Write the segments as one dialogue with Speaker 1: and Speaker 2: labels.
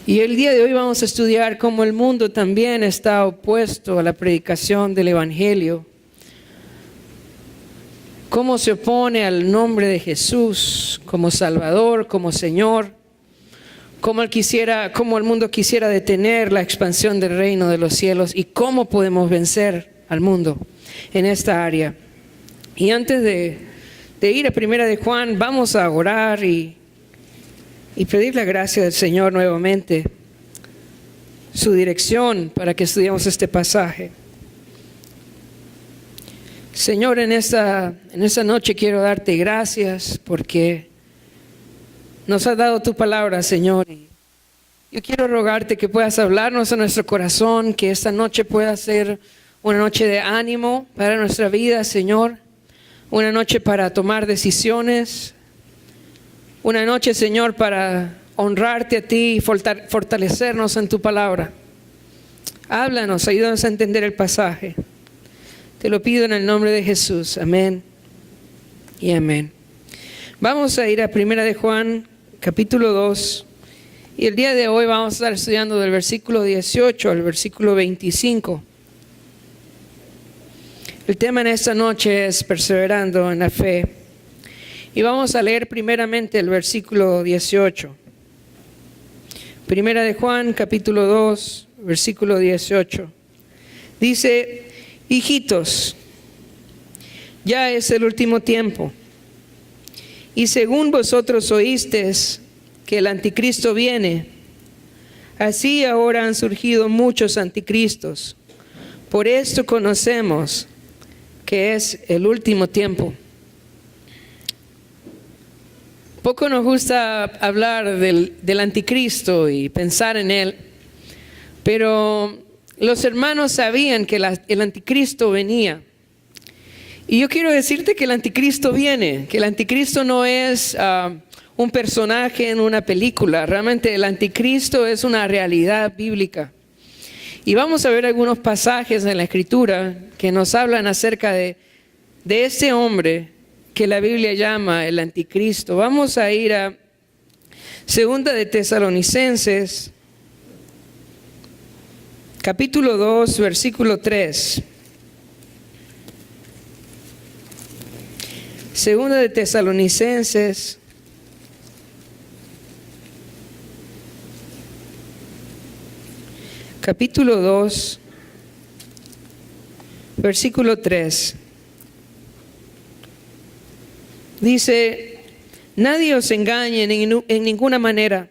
Speaker 1: Y el día de hoy vamos a estudiar cómo el mundo también está opuesto a la predicación del Evangelio. Cómo se opone al nombre de Jesús como Salvador, como Señor. Cómo el mundo quisiera detener la expansión del reino de los cielos y cómo podemos vencer al mundo en esta área. Y antes de ir a Primera de Juan, vamos a orar y pedir la gracia del Señor nuevamente, su dirección para que estudiemos este pasaje. Señor, en esta noche quiero darte gracias porque nos has dado tu palabra, Señor. Yo quiero rogarte que puedas hablarnos a nuestro corazón, que esta noche pueda ser una noche de ánimo para nuestra vida, Señor. Una noche para tomar decisiones. Una noche, Señor, para honrarte a ti y fortalecernos en tu palabra. Háblanos, ayúdanos a entender el pasaje. Te lo pido en el nombre de Jesús. Amén y amén. Vamos a ir a Primera de Juan, capítulo 2. Y el día de hoy vamos a estar estudiando del versículo 18 al versículo 25. El tema en esta noche es perseverando en la fe. Y vamos a leer primeramente el versículo 18. Primera de Juan, capítulo 2, versículo 18. Dice: hijitos, ya es el último tiempo. Y según vosotros oísteis que el anticristo viene, así ahora han surgido muchos anticristos. Por esto conocemos que es el último tiempo. Poco nos gusta hablar del anticristo y pensar en él, pero los hermanos sabían que el anticristo venía. Y yo quiero decirte que el anticristo viene, que el anticristo no es un personaje en una película. Realmente el anticristo es una realidad bíblica. Y vamos a ver algunos pasajes en la Escritura que nos hablan acerca de ese hombre que la Biblia llama el anticristo. Vamos a ir a Segunda de Tesalonicenses, capítulo 2, versículo 3. Segunda de Tesalonicenses, capítulo 2, versículo 3. Dice: nadie os engañe en ninguna manera,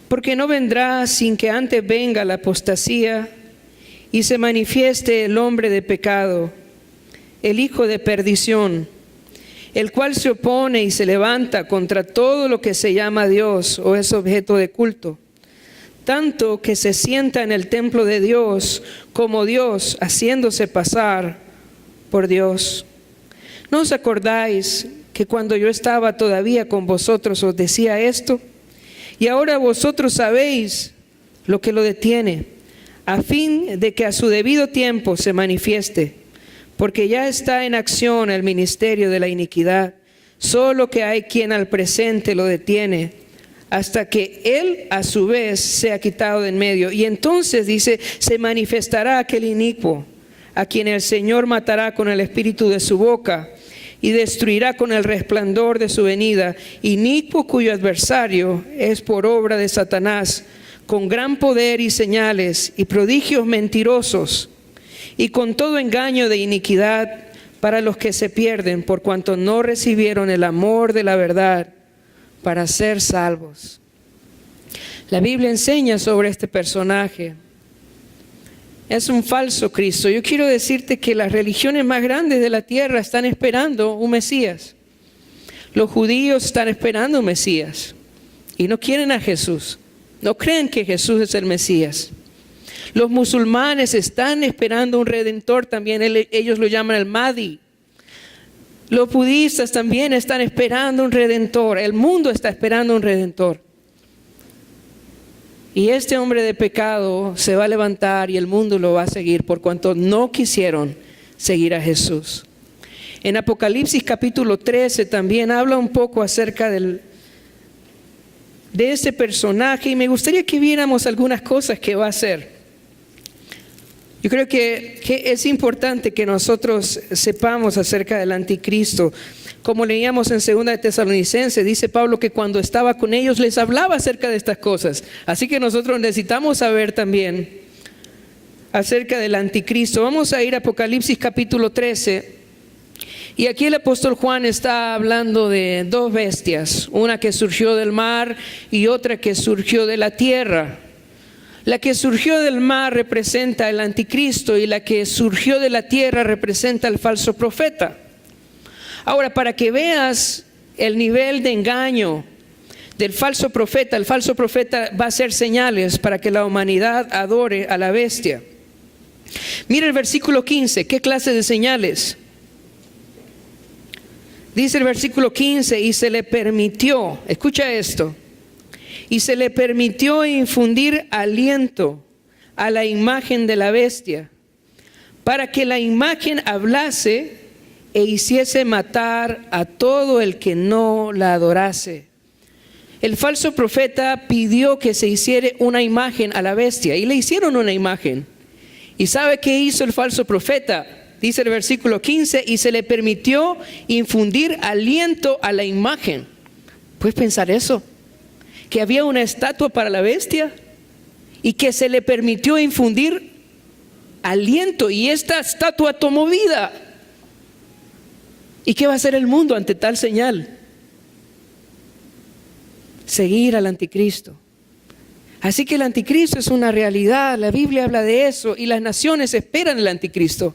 Speaker 1: porque no vendrá sin que antes venga la apostasía y se manifieste el hombre de pecado, el hijo de perdición, el cual se opone y se levanta contra todo lo que se llama Dios o es objeto de culto, tanto que se sienta en el templo de Dios como Dios, haciéndose pasar por Dios. ¿No os acordáis que cuando yo estaba todavía con vosotros os decía esto? Y ahora vosotros sabéis lo que lo detiene, a fin de que a su debido tiempo se manifieste, porque ya está en acción el ministerio de la iniquidad, solo que hay quien al presente lo detiene, hasta que él a su vez sea quitado de en medio. Y entonces dice: se manifestará aquel inicuo, a quien el Señor matará con el espíritu de su boca y destruirá con el resplandor de su venida, inicuo cuyo adversario es por obra de Satanás, con gran poder y señales y prodigios mentirosos, y con todo engaño de iniquidad para los que se pierden, por cuanto no recibieron el amor de la verdad para ser salvos. La Biblia enseña sobre este personaje. Es un falso Cristo. Yo quiero decirte que las religiones más grandes de la tierra están esperando un Mesías. Los judíos están esperando un Mesías y no quieren a Jesús. No creen que Jesús es el Mesías. Los musulmanes están esperando un redentor también. Ellos lo llaman el Mahdi. Los budistas también están esperando un redentor. El mundo está esperando un redentor. Y este hombre de pecado se va a levantar y el mundo lo va a seguir por cuanto no quisieron seguir a Jesús. En Apocalipsis capítulo 13 también habla un poco acerca del de este personaje y me gustaría que viéramos algunas cosas que va a hacer. Yo creo que es importante que nosotros sepamos acerca del anticristo. Como leíamos en 2 de Tesalonicenses, dice Pablo que cuando estaba con ellos les hablaba acerca de estas cosas. Así que nosotros necesitamos saber también acerca del anticristo. Vamos a ir a Apocalipsis capítulo 13. Y aquí el apóstol Juan está hablando de dos bestias, una que surgió del mar y otra que surgió de la tierra. La que surgió del mar representa el anticristo y la que surgió de la tierra representa el falso profeta. Ahora, para que veas el nivel de engaño del falso profeta, el falso profeta va a hacer señales para que la humanidad adore a la bestia. Mira el versículo 15, ¿qué clase de señales? Dice el versículo 15, y se le permitió, escucha esto, y se le permitió infundir aliento a la imagen de la bestia, para que la imagen hablase e hiciese matar a todo el que no la adorase. El falso profeta pidió que se hiciera una imagen a la bestia, y le hicieron una imagen. ¿Y sabe qué hizo el falso profeta? Dice el versículo 15, y se le permitió infundir aliento a la imagen. ¿Puedes pensar eso? Que había una estatua para la bestia y que se le permitió infundir aliento, y esta estatua tomó vida. ¿Y qué va a hacer el mundo ante tal señal? Seguir al anticristo. Así que el anticristo es una realidad, la Biblia habla de eso y las naciones esperan el anticristo.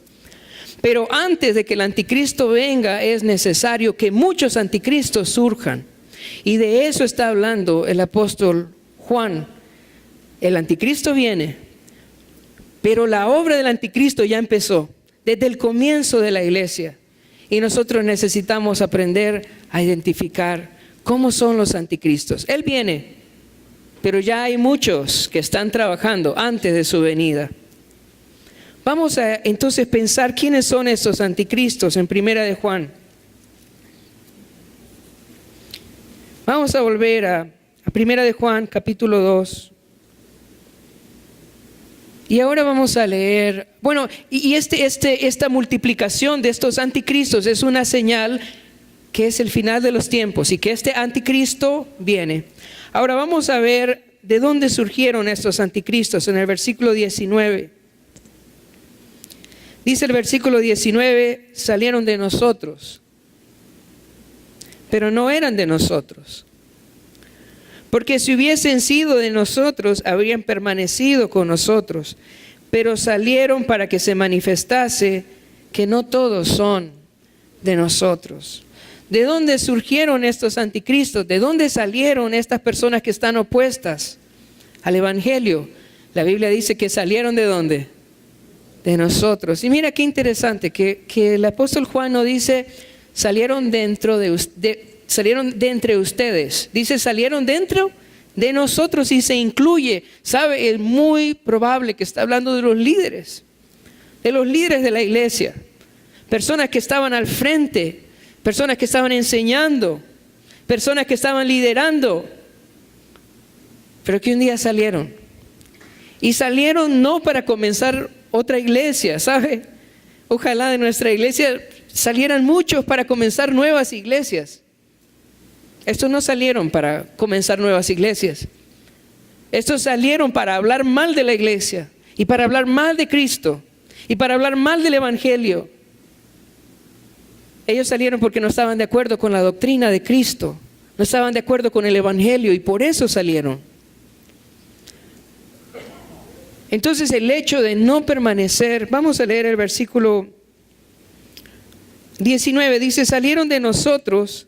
Speaker 1: Pero antes de que el anticristo venga es necesario que muchos anticristos surjan. Y de eso está hablando el apóstol Juan. El anticristo viene, pero la obra del anticristo ya empezó desde el comienzo de la iglesia. Y nosotros necesitamos aprender a identificar cómo son los anticristos. Él viene, pero ya hay muchos que están trabajando antes de su venida. Vamos a entonces pensar quiénes son estos anticristos en Primera de Juan. Vamos a volver a Primera de Juan, capítulo 2. Y ahora vamos a leer, bueno, y esta multiplicación de estos anticristos es una señal que es el final de los tiempos y que este anticristo viene. Ahora vamos a ver de dónde surgieron estos anticristos en el versículo 19. Dice el versículo 19, salieron de nosotros, pero no eran de nosotros. Porque si hubiesen sido de nosotros, habrían permanecido con nosotros. Pero salieron para que se manifestase que no todos son de nosotros. ¿De dónde surgieron estos anticristos? ¿De dónde salieron estas personas que están opuestas al Evangelio? La Biblia dice que salieron ¿de dónde? De nosotros. Y mira qué interesante que el apóstol Juan no dice salieron de entre ustedes. Dice salieron dentro de nosotros y se incluye. ¿Sabe? Es muy probable que está hablando de los líderes de la iglesia. Personas que estaban al frente, personas que estaban enseñando, personas que estaban liderando, pero que un día salieron. Y salieron no para comenzar otra iglesia, ¿sabe? Ojalá de nuestra iglesia salieran muchos para comenzar nuevas iglesias. Estos no salieron para comenzar nuevas iglesias. Estos salieron para hablar mal de la iglesia y para hablar mal de Cristo y para hablar mal del Evangelio. Ellos salieron porque no estaban de acuerdo con la doctrina de Cristo, no estaban de acuerdo con el Evangelio y por eso salieron. Entonces el hecho de no permanecer, vamos a leer el versículo 19, dice, salieron de nosotros,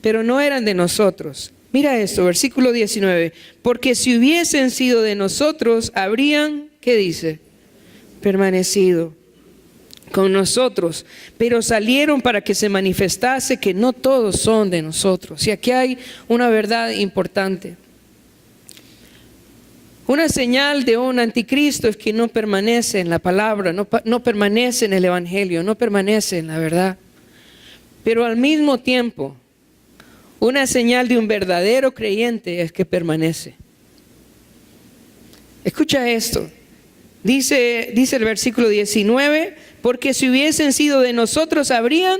Speaker 1: pero no eran de nosotros. Mira esto, versículo 19, porque si hubiesen sido de nosotros, habrían, ¿qué dice? Permanecido con nosotros, pero salieron para que se manifestase que no todos son de nosotros. Y aquí hay una verdad importante. Una señal de un anticristo es que no permanece en la palabra, no permanece en el Evangelio, no permanece en la verdad. Pero al mismo tiempo, Una señal de un verdadero creyente es que permanece. Escucha esto. Dice el versículo 19, porque si hubiesen sido de nosotros, habrían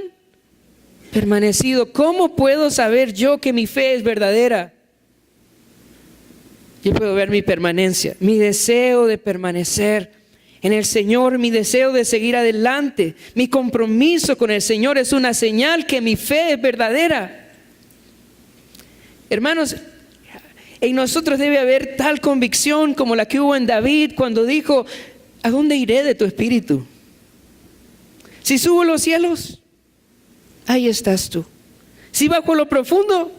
Speaker 1: permanecido. ¿Cómo puedo saber yo que mi fe es verdadera? Yo puedo ver mi permanencia, mi deseo de permanecer en el Señor, mi deseo de seguir adelante. Mi compromiso con el Señor es una señal que mi fe es verdadera. Hermanos, en nosotros debe haber tal convicción como la que hubo en David cuando dijo: ¿a dónde iré de tu espíritu? Si subo a los cielos, ahí estás tú. Si bajo a lo profundo,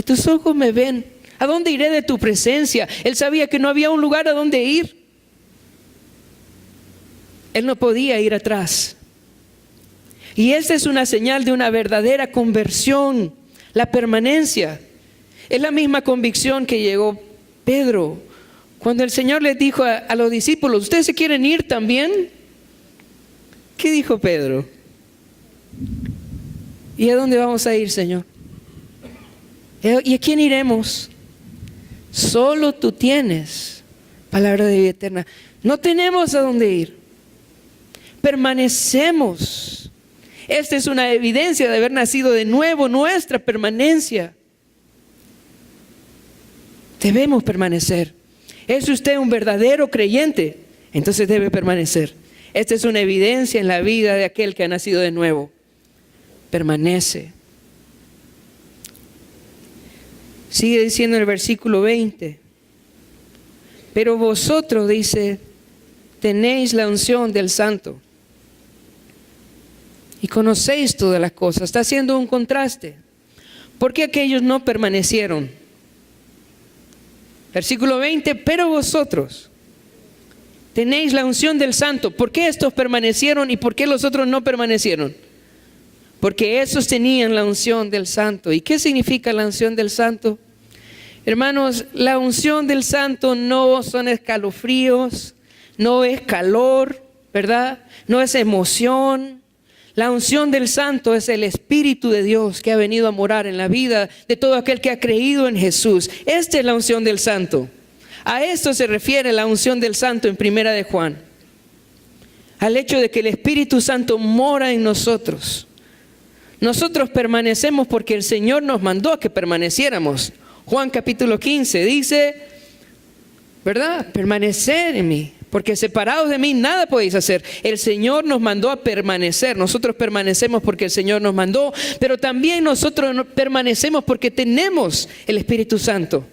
Speaker 1: tus ojos me ven. ¿A dónde iré de tu presencia? Él sabía que no había un lugar a donde ir. Él no podía ir atrás. Y esta es una señal de una verdadera conversión, la permanencia. Es la misma convicción que llegó Pedro cuando el Señor les dijo a los discípulos: ¿ustedes se quieren ir también? ¿Qué dijo Pedro? ¿Y a dónde vamos a ir, Señor? ¿Y a quién iremos? Solo tú tienes palabra de vida eterna. No tenemos a dónde ir. Permanecemos. Esta es una evidencia de haber nacido de nuevo, nuestra permanencia. Debemos permanecer. ¿Es usted un verdadero creyente? Entonces debe permanecer. Esta es una evidencia en la vida de aquel que ha nacido de nuevo. Permanece. Sigue diciendo en el versículo 20. Pero vosotros, dice, tenéis la unción del Santo y conocéis todas las cosas. Está haciendo un contraste. ¿Por qué aquellos no permanecieron? Versículo 20, pero vosotros tenéis la unción del Santo. ¿Por qué estos permanecieron y por qué los otros no permanecieron? Porque esos tenían la unción del Santo. ¿Y qué significa la unción del Santo? Hermanos, la unción del Santo no son escalofríos, no es calor, ¿verdad? No es emoción. La unción del Santo es el Espíritu de Dios que ha venido a morar en la vida de todo aquel que ha creído en Jesús. Esta es la unción del Santo. A esto se refiere la unción del Santo en Primera de Juan. Al hecho de que el Espíritu Santo mora en nosotros. Nosotros permanecemos porque el Señor nos mandó a que permaneciéramos. Juan capítulo 15 dice, ¿verdad? Permanecer en mí, porque separados de mí nada podéis hacer. El Señor nos mandó a permanecer. Nosotros permanecemos porque el Señor nos mandó, pero también nosotros permanecemos porque tenemos el Espíritu Santo.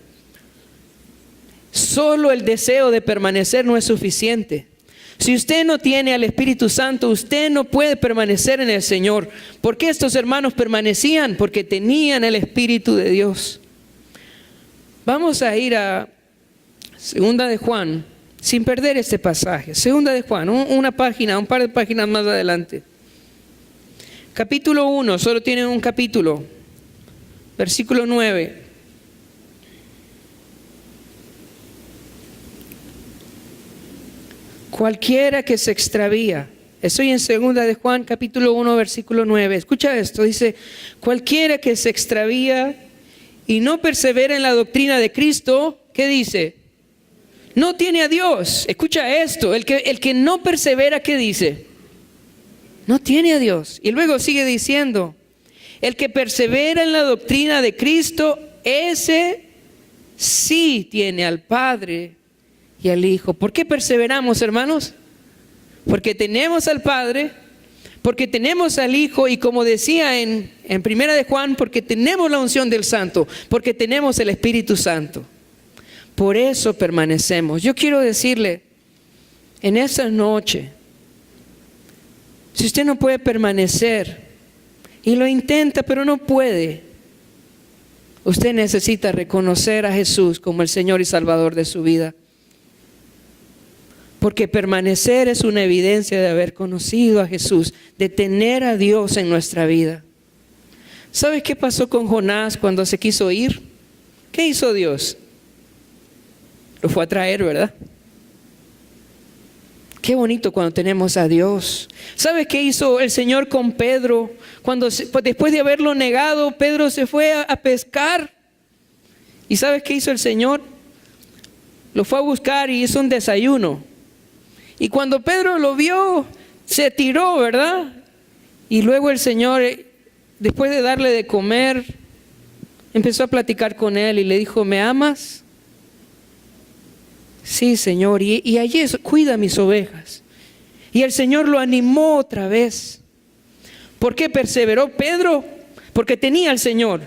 Speaker 1: Solo el deseo de permanecer no es suficiente. Si usted no tiene al Espíritu Santo, usted no puede permanecer en el Señor. ¿Por qué estos hermanos permanecían? Porque tenían el Espíritu de Dios. Vamos a ir a Segunda de Juan, sin perder este pasaje. Segunda de Juan, un par de páginas más adelante. Capítulo 1, solo tiene un capítulo. Versículo 9. Cualquiera que se extravía. Estoy en Segunda de Juan, capítulo 1, versículo 9. Escucha esto, dice: cualquiera que se extravía y no persevera en la doctrina de Cristo, ¿qué dice? No tiene a Dios. Escucha esto, el que no persevera, ¿qué dice? No tiene a Dios. Y luego sigue diciendo: el que persevera en la doctrina de Cristo, ese sí tiene al Padre y al Hijo. ¿Por qué perseveramos, hermanos? Porque tenemos al Padre, porque tenemos al Hijo, y como decía en Primera de Juan, porque tenemos la unción del Santo, porque tenemos el Espíritu Santo. Por eso permanecemos. Yo quiero decirle en esta noche, si usted no puede permanecer y lo intenta pero no puede, usted necesita reconocer a Jesús como el Señor y Salvador de su vida. Porque permanecer es una evidencia de haber conocido a Jesús, de tener a Dios en nuestra vida. ¿Sabes qué pasó con Jonás cuando se quiso ir? ¿Qué hizo Dios? Lo fue a traer, ¿verdad? Qué bonito cuando tenemos a Dios. ¿Sabes qué hizo el Señor con Pedro? Después de haberlo negado, Pedro se fue a pescar. ¿Y sabes qué hizo el Señor? Lo fue a buscar y hizo un desayuno. Y cuando Pedro lo vio, se tiró, ¿verdad? Y luego el Señor, después de darle de comer, empezó a platicar con él y le dijo, ¿me amas? Sí, Señor. Y allí cuida mis ovejas. Y el Señor lo animó otra vez. ¿Por qué perseveró Pedro? Porque tenía al Señor.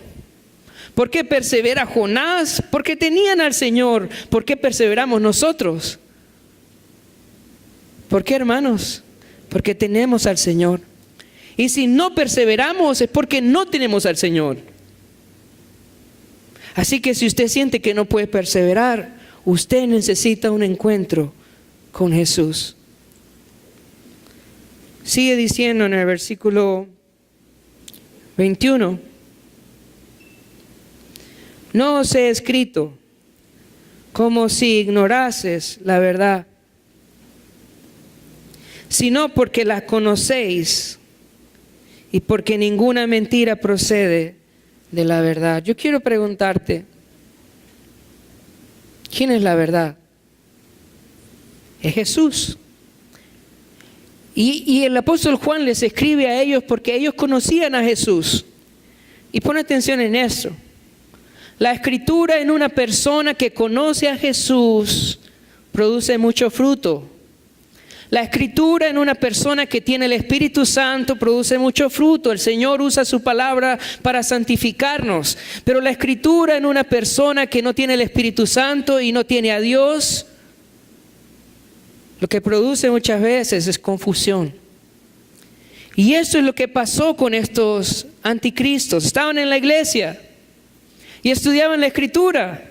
Speaker 1: ¿Por qué persevera Jonás? Porque tenían al Señor. ¿Por qué perseveramos nosotros? ¿Por qué, hermanos? Porque tenemos al Señor. Y si no perseveramos es porque no tenemos al Señor. Así que si usted siente que no puede perseverar, usted necesita un encuentro con Jesús. Sigue diciendo en el versículo 21. No os he escrito como si ignorases la verdad, sino porque la conocéis y porque ninguna mentira procede de la verdad. Yo quiero preguntarte, ¿quién es la verdad? Es Jesús. Y el apóstol Juan les escribe a ellos porque ellos conocían a Jesús. Y pon atención en eso. La escritura en una persona que conoce a Jesús produce mucho fruto. La escritura en una persona que tiene el Espíritu Santo produce mucho fruto. El Señor usa su palabra para santificarnos. Pero la escritura en una persona que no tiene el Espíritu Santo y no tiene a Dios, lo que produce muchas veces es confusión. Y eso es lo que pasó con estos anticristos. Estaban en la iglesia y estudiaban la escritura,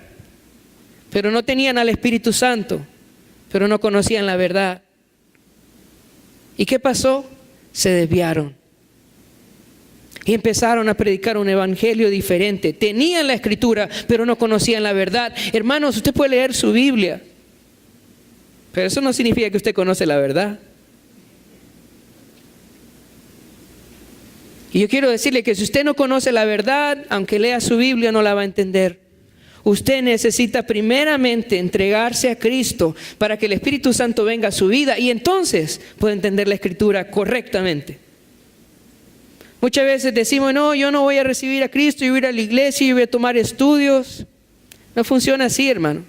Speaker 1: pero no tenían al Espíritu Santo, pero no conocían la verdad. ¿Y qué pasó? Se desviaron y empezaron a predicar un evangelio diferente. Tenían la escritura, pero no conocían la verdad. Hermanos, usted puede leer su Biblia, pero eso no significa que usted conoce la verdad. Y yo quiero decirle que si usted no conoce la verdad, aunque lea su Biblia, no la va a entender. Usted necesita primeramente entregarse a Cristo para que el Espíritu Santo venga a su vida y entonces puede entender la Escritura correctamente. Muchas veces decimos, no, yo no voy a recibir a Cristo, yo voy a ir a la iglesia, yo voy a tomar estudios. No funciona así, hermano.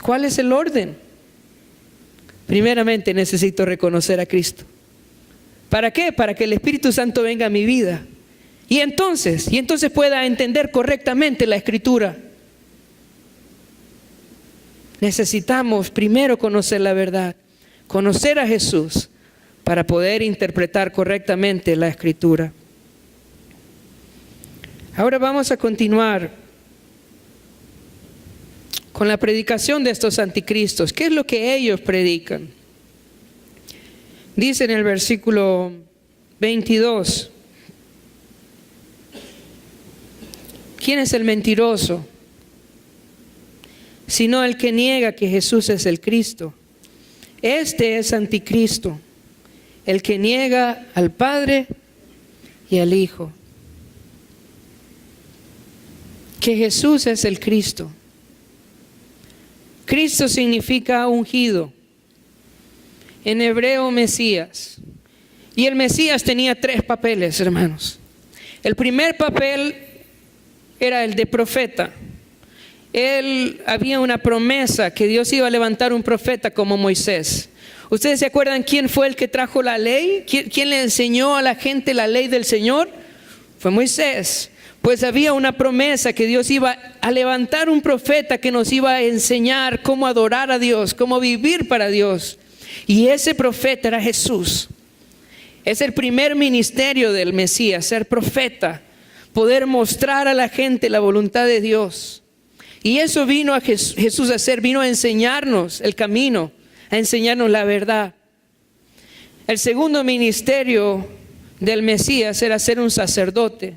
Speaker 1: ¿Cuál es el orden? Primeramente necesito reconocer a Cristo. ¿Para qué? Para que el Espíritu Santo venga a mi vida. Y entonces pueda entender correctamente la Escritura. Necesitamos primero conocer la verdad, conocer a Jesús, para poder interpretar correctamente la Escritura. Ahora vamos a continuar con la predicación de estos anticristos. ¿Qué es lo que ellos predican? Dice en el versículo 22. ¿Quién es el mentiroso? Sino el que niega que Jesús es el Cristo. Este es anticristo, el que niega al Padre y al Hijo. Que Jesús es el Cristo. Cristo significa ungido. En hebreo, Mesías. Y el Mesías tenía 3 papeles, hermanos. El primer papel era el de profeta. Había una promesa que Dios iba a levantar un profeta como Moisés. ¿Ustedes se acuerdan quién fue el que trajo la ley? ¿Quién le enseñó a la gente la ley del Señor? Fue Moisés. Pues había una promesa que Dios iba a levantar un profeta que nos iba a enseñar cómo adorar a Dios, cómo vivir para Dios. Y ese profeta era Jesús. Es el primer ministerio del Mesías, ser profeta, poder mostrar a la gente la voluntad de Dios. Y eso vino a Jesús a hacer, vino a enseñarnos el camino, a enseñarnos la verdad. El segundo ministerio del Mesías era ser un sacerdote.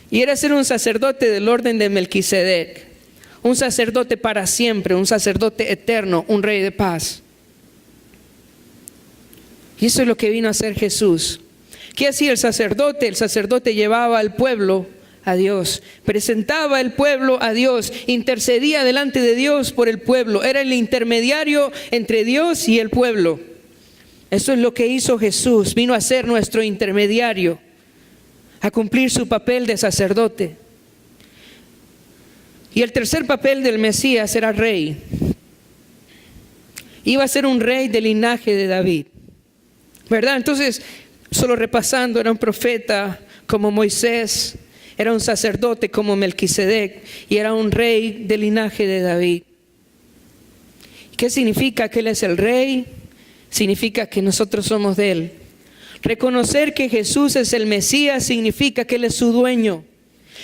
Speaker 1: Y era ser un sacerdote del orden de Melquisedec. un sacerdote para siempre, un sacerdote eterno, un rey de paz. Y eso es lo que vino a hacer Jesús. ¿Qué hacía el sacerdote? El sacerdote llevaba al pueblo a Dios, presentaba el pueblo a Dios, intercedía delante de Dios por el pueblo, era el intermediario entre Dios y el pueblo. Eso es lo que hizo Jesús, vino a ser nuestro intermediario, a cumplir su papel de sacerdote. Y el tercer papel del Mesías era rey. Iba a ser un rey del linaje de David, ¿verdad? Entonces, solo repasando, era un profeta como Moisés, era un sacerdote como Melquisedec y era un rey del linaje de David. ¿Qué significa que Él es el rey? Significa que nosotros somos de Él. Reconocer que Jesús es el Mesías significa que Él es su dueño,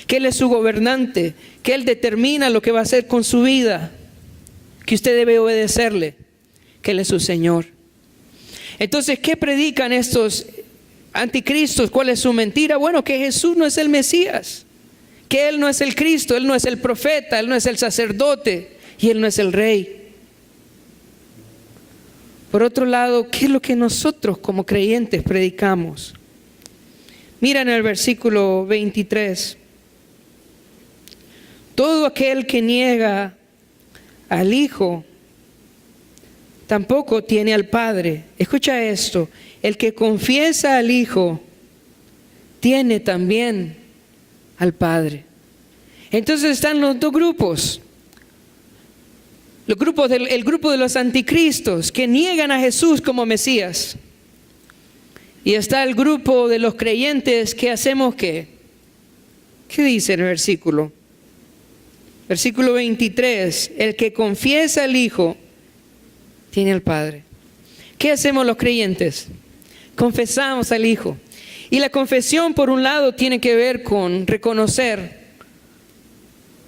Speaker 1: que Él es su gobernante, que Él determina lo que va a hacer con su vida, que usted debe obedecerle, que Él es su Señor. Entonces, ¿qué predican estos anticristos? ¿Cuál es su mentira? Bueno, que Jesús no es el Mesías, que Él no es el Cristo, Él no es el profeta, Él no es el sacerdote y Él no es el rey. Por otro lado, ¿qué es lo que nosotros como creyentes predicamos? Mira en el versículo 23. Todo aquel que niega al Hijo tampoco tiene al Padre. Escucha esto: el que confiesa al Hijo tiene también al Padre. Entonces están los dos grupos. El grupo de los anticristos que niegan a Jesús como Mesías. Y está el grupo de los creyentes que hacemos ¿qué? ¿Qué dice en el versículo? Versículo 23. El que confiesa al Hijo tiene al Padre. ¿Qué hacemos los creyentes? Confesamos al Hijo. Y la confesión, por un lado, tiene que ver con reconocer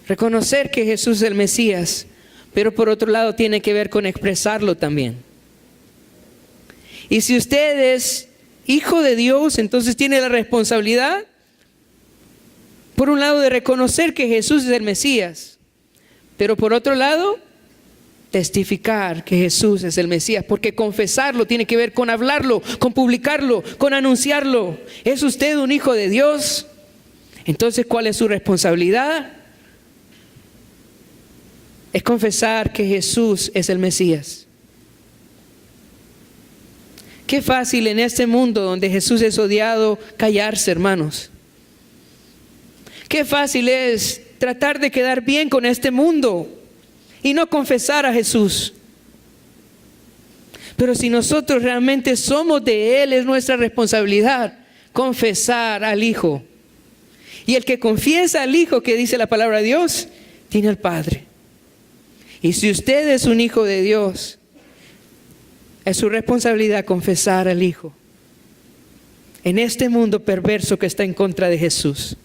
Speaker 1: que Jesús es el Mesías, pero por otro lado tiene que ver con expresarlo también. Y si usted es hijo de Dios, entonces tiene la responsabilidad, por un lado, de reconocer que Jesús es el Mesías, pero por otro lado, testificar que Jesús es el Mesías, porque confesarlo tiene que ver con hablarlo, con publicarlo, con anunciarlo. ¿Es usted un hijo de Dios? Entonces, ¿cuál es su responsabilidad? Es confesar que Jesús es el Mesías. Qué fácil en este mundo donde Jesús es odiado callarse, hermanos. Qué fácil es tratar de quedar bien con este mundo y no confesar a Jesús. Pero si nosotros realmente somos de Él, es nuestra responsabilidad confesar al Hijo. Y el que confiesa al Hijo, que dice la palabra de Dios, tiene al Padre. Y si usted es un hijo de Dios, es su responsabilidad confesar al Hijo en este mundo perverso que está en contra de Jesús.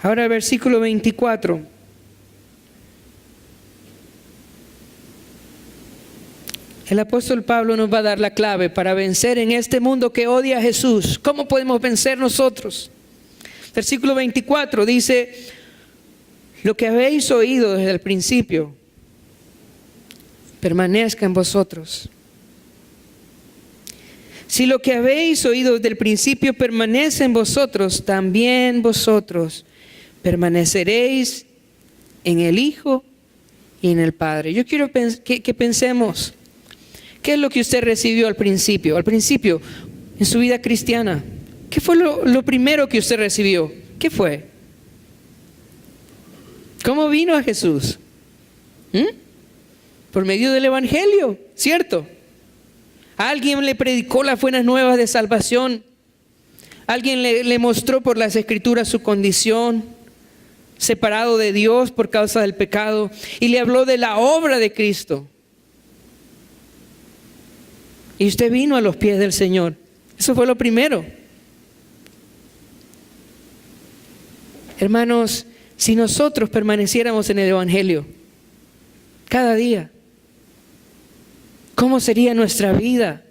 Speaker 1: Ahora el versículo 24. El apóstol Pablo nos va a dar la clave para vencer en este mundo que odia a Jesús. ¿Cómo podemos vencer nosotros? Versículo 24 dice: lo que habéis oído desde el principio permanezca en vosotros. Si lo que habéis oído desde el principio permanece en vosotros, también vosotros permaneceréis en el Hijo y en el Padre. Yo quiero que pensemos, ¿qué es lo que usted recibió al principio? Al principio, en su vida cristiana, ¿qué fue lo primero que usted recibió? ¿Qué fue? ¿Cómo vino a Jesús? Por medio del Evangelio, ¿cierto? Alguien le predicó las buenas nuevas de salvación. Alguien le mostró por las Escrituras su condición, separado de Dios por causa del pecado, y le habló de la obra de Cristo. Y usted vino a los pies del Señor. Eso fue lo primero. Hermanos, si nosotros permaneciéramos en el Evangelio cada día, ¿cómo sería nuestra vida?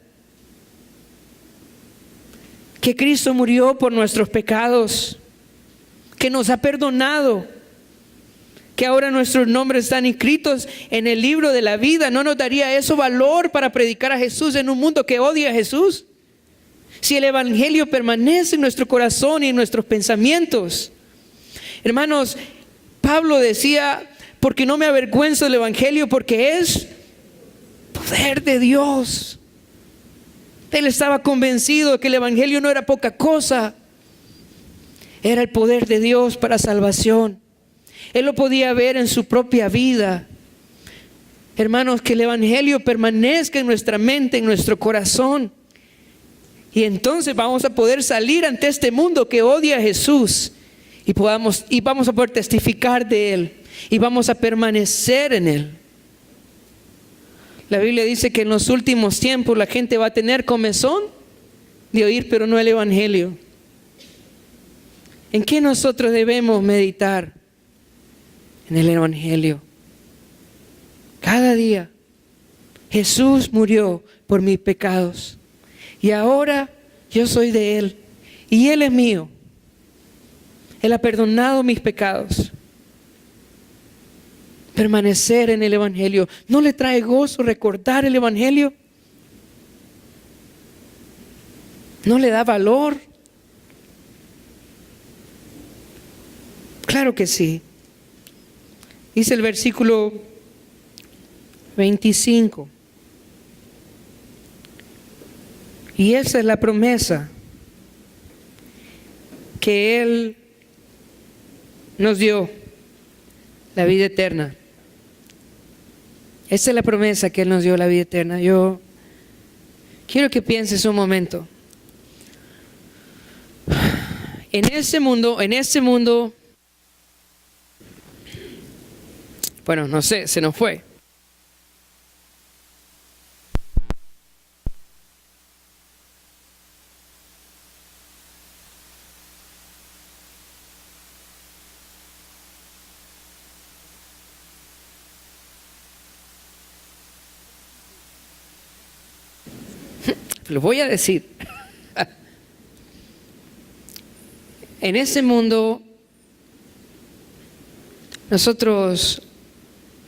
Speaker 1: Que Cristo murió por nuestros pecados, que nos ha perdonado, que ahora nuestros nombres están inscritos en el libro de la vida. ¿No nos daría eso valor para predicar a Jesús en un mundo que odia a Jesús? Si el evangelio permanece en nuestro corazón y en nuestros pensamientos. Hermanos, Pablo decía, porque no me avergüenzo del evangelio, porque es poder de Dios. Él estaba convencido de que el evangelio no era poca cosa, era el poder de Dios para salvación. Él lo podía ver en su propia vida. Hermanos, que el evangelio permanezca en nuestra mente, en nuestro corazón. Y entonces vamos a poder salir ante este mundo que odia a Jesús y vamos a poder testificar de Él y vamos a permanecer en Él. La Biblia dice que en los últimos tiempos la gente va a tener comezón de oír, pero no el evangelio. ¿En qué nosotros debemos meditar? En el evangelio. Cada día Jesús murió por mis pecados y ahora yo soy de Él y Él es mío. Él ha perdonado mis pecados. Permanecer en el evangelio. ¿No le trae gozo recordar el evangelio? ¿No le da valor? Claro que sí. Dice el versículo 25. Y esa es la promesa que Él nos dio, la vida eterna. Esa es la promesa que Él nos dio, la vida eterna. Yo quiero que pienses un momento. En ese mundo, bueno, no sé, se nos fue. Lo voy a decir. En ese mundo nosotros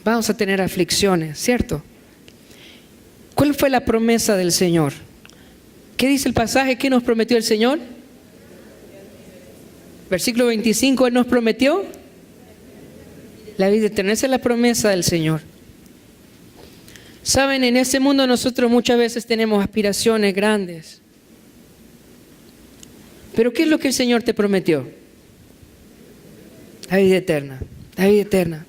Speaker 1: vamos a tener aflicciones, ¿cierto? ¿Cuál fue la promesa del Señor? ¿Qué dice el pasaje? ¿Qué nos prometió el Señor? Versículo 25, Él nos prometió la vida eterna. Esa es la promesa del Señor. Saben, en este mundo nosotros muchas veces tenemos aspiraciones grandes. Pero ¿qué es lo que el Señor te prometió? La vida eterna, la vida eterna.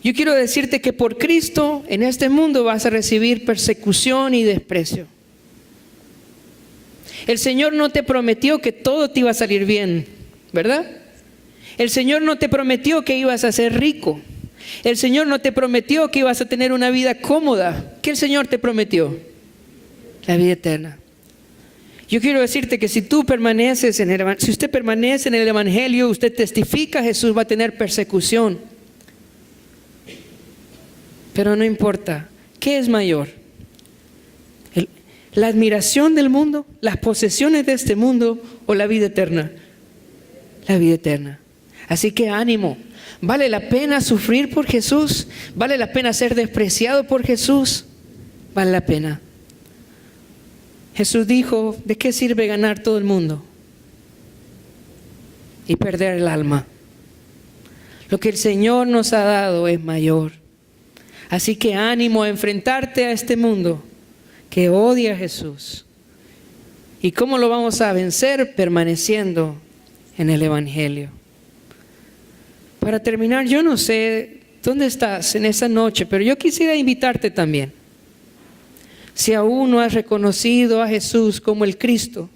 Speaker 1: Yo quiero decirte que por Cristo en este mundo vas a recibir persecución y desprecio. El Señor no te prometió que todo te iba a salir bien, ¿verdad? El Señor no te prometió que ibas a ser rico. El Señor no te prometió que ibas a tener una vida cómoda. ¿Qué el Señor te prometió? La vida eterna. Yo quiero decirte que si usted permanece en el evangelio, usted testifica, Jesús va a tener persecución. Pero no importa, ¿qué es mayor? ¿La admiración del mundo, las posesiones de este mundo o la vida eterna? La vida eterna. Así que ánimo. ¿Vale la pena sufrir por Jesús? ¿Vale la pena ser despreciado por Jesús? Vale la pena. Jesús dijo, ¿de qué sirve ganar todo el mundo y perder el alma? Lo que el Señor nos ha dado es mayor. Así que ánimo a enfrentarte a este mundo que odia a Jesús. ¿Y cómo lo vamos a vencer? Permaneciendo en el evangelio. Para terminar, yo no sé dónde estás en esa noche, pero yo quisiera invitarte también. Si aún no has reconocido a Jesús como el Cristo,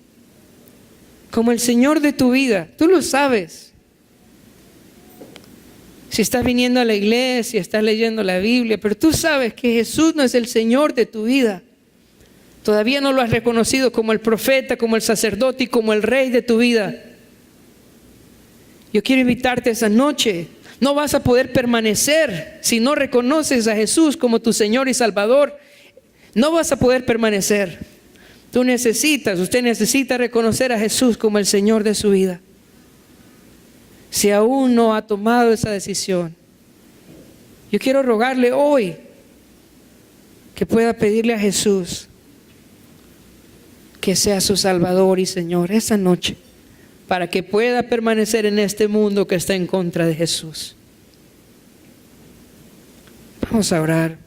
Speaker 1: como el Señor de tu vida, tú lo sabes. Si estás viniendo a la iglesia, estás leyendo la Biblia, pero tú sabes que Jesús no es el Señor de tu vida. Todavía no lo has reconocido como el profeta, como el sacerdote y como el rey de tu vida. Yo quiero invitarte esa noche. No vas a poder permanecer si no reconoces a Jesús como tu Señor y Salvador. No vas a poder permanecer. Usted necesita reconocer a Jesús como el Señor de su vida. Si aún no ha tomado esa decisión, yo quiero rogarle hoy que pueda pedirle a Jesús que sea su Salvador y Señor esa noche, para que pueda permanecer en este mundo que está en contra de Jesús. Vamos a orar.